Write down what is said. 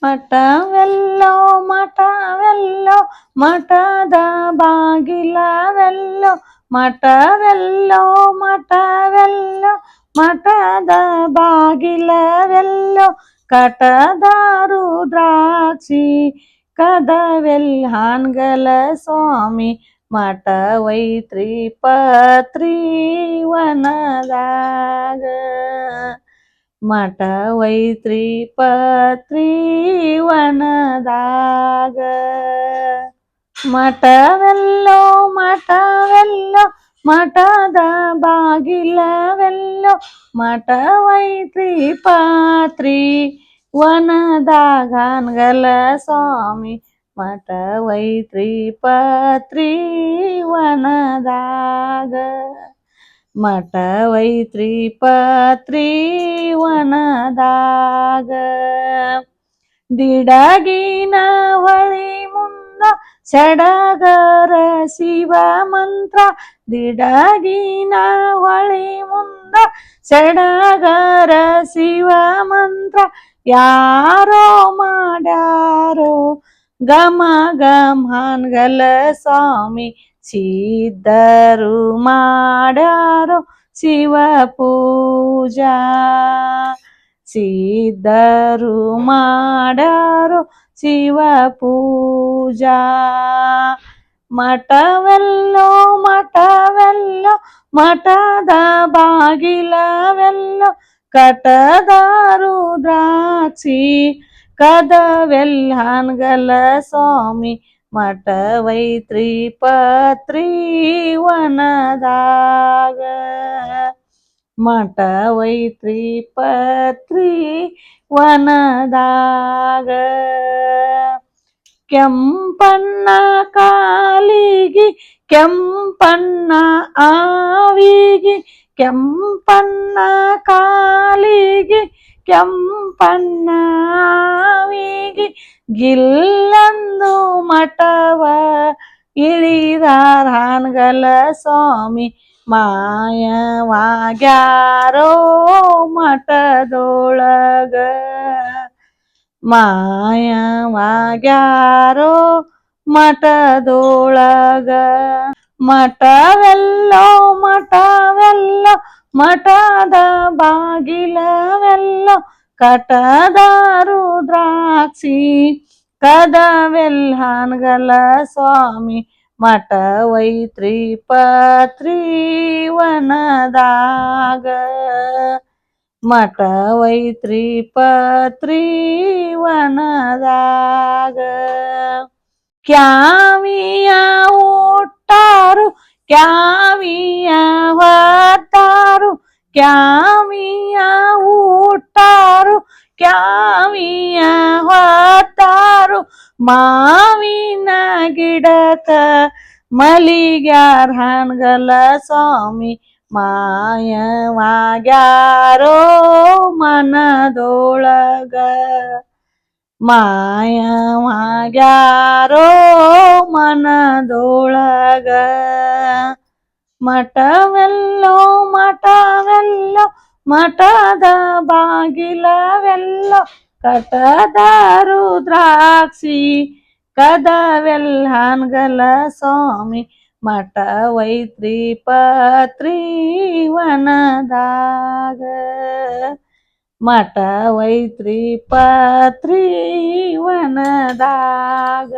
ಮಠವೆಲ್ಲೋ ಮಠವೆಲ್ಲೋ ಮಠದ ಬಾಗಿಲವೆಲ್ಲೋ ಮಠವೆಲ್ಲೋ ಮಠವೆಲ್ಲೋ ಮಠದ ಬಾಗಿಲವೆಲ್ಲೋ ಕಟದ ರುದ್ರಾಕ್ಷಿ ಕದವೆಲ್ ಹಾನ್ಗಲ ಸ್ವಾಮಿ ಮಠವೈತ್ರಿ ಪತ್ರಿ ವನದಾಗ ಮಠವೈತ್ರಿ ಪತ್ರಿ ವನದಾಗ ಮಠವೆಲ್ಲೋ ಮಠವೆಲ್ಲೋ ಮಠದ ಬಾಗಿಲವೆಲ್ಲೋ ಮಠವೈತ್ರಿ ಪತ್ರಿ ವನದಾಗ ಹಾನ್ಗಲ ಸ್ವಾಮಿ ಮಠವೈತ್ರಿ ಪತ್ರಿ ವನದಾಗ ಮಠವೈತ್ರಿ ಪತ್ರಿ ವನದಾಗ ದಿಡಗಿನ ಹೊಳಿ ಮುಂದ ಸಡಗರ ಶಿವ ಮಂತ್ರ ದಿಡಗಿನ ಹೊಳಿ ಮುಂದ ಸಡಗರ ಶಿವ ಮಂತ್ರ ಯಾರೋ ಮಾಡ್ಯಾರೋ ಗಮ ಗಮ ಹಾನ್ಗಲ ಸ್ವಾಮಿ ಸಿದ್ಧರು ಮಾಡ್ಯಾರೋ ಶಿವ ಪೂಜಾ ಸಿದ್ಧರು ಮಾಡ್ಯಾರೋ ಶಿವ ಪೂಜಾ ಮಠವೆಲ್ಲೋ ಮಠವೆಲ್ಲೋ ಮಠದ ಬಾಗಿಲವೆಲ್ಲೋ ಕಟದ ರುದ್ರಾಕ್ಷಿ ಕದವೆಲ್ ಹಾನ್ಗಲ ಸ್ವಾಮಿ ಮಠವೈತ್ರಿ ಪತ್ರಿ ವನದಾಗ ಮಠವೈತ್ರಿ ಪತ್ರಿ ವನದಾಗ ಕೆಂಪಣ್ಣ ಕಾಲಿಗಿ ಕೆಂಪಣ್ಣ ಆವಿಗಿ ಕೆಂಪಣ್ಣ ಕಾಲಿಗಿ ಕೆಂಪಣ್ಣ ಆವಿಗಿ ಗಿಲ್ಲಂದು ಮಠವ ಇಳಿದಾರ ಹಾನ್ಗಲ ಸ್ವಾಮಿ ಮಾಯವಾಗ್ಯಾರೋ ಮಠದೊಳಗ ಮಾಯವಾಗ್ಯಾರೋ ಮಠದೊಳಗ ಮಠವೆಲ್ಲೋ ಮಠವೆಲ್ಲೋ ಮಠದ ಬಾಗಿಲವೆಲ್ಲೋ ಕಟದ ರುದ್ರಾಕ್ಷಿ ಕದವೆಲ್ ಹಾನ್ಗಲ ಸ್ವಾಮಿ ಮಠವೈತ್ರಿ ಪತ್ರಿ ವನದಾಗ ಮಠವೈತ್ರಿ ಪತ್ರಿ ವನದಾಗ ಕ್ಯಾವಿಯ ಹುಟ್ಟಾರು ಕ್ಯಾವಿಯ ಹೊತ್ತಾರು ಕ್ಯಾವಿಯ ಹುಟ್ಟಾರು ಕ್ಯಾವಿಯ ಹೊತ್ತಾರು ಮಾವಿನ ಗಿಡಕ ಮಲಿಗ್ಯಾರ ಹಾನ್ಗಲ ಸ್ವಾಮಿ ಮಾಯವಾಗ್ಯಾರೋ ಮನದೊಳಗ ಮಾಯವಾಗ್ಯಾರೋ ಮನದೊಳಗ ಮಠವೆಲ್ಲೋ ಮಠವೆಲ್ಲೋ ಮಠದ ಬಾಗಿಲವೆಲ್ಲೋ ಕಟದ ರುದ್ರಾಕ್ಷಿ ಕದವೆಲ್ ಹಾನ್ಗಲ ಸ್ವಾಮಿ ಮಠವೈತ್ರಿ ಪತ್ರಿ ವನದಾಗ ಮಠವೈತ್ರಿ ಪತ್ರಿ ವನದಾಗ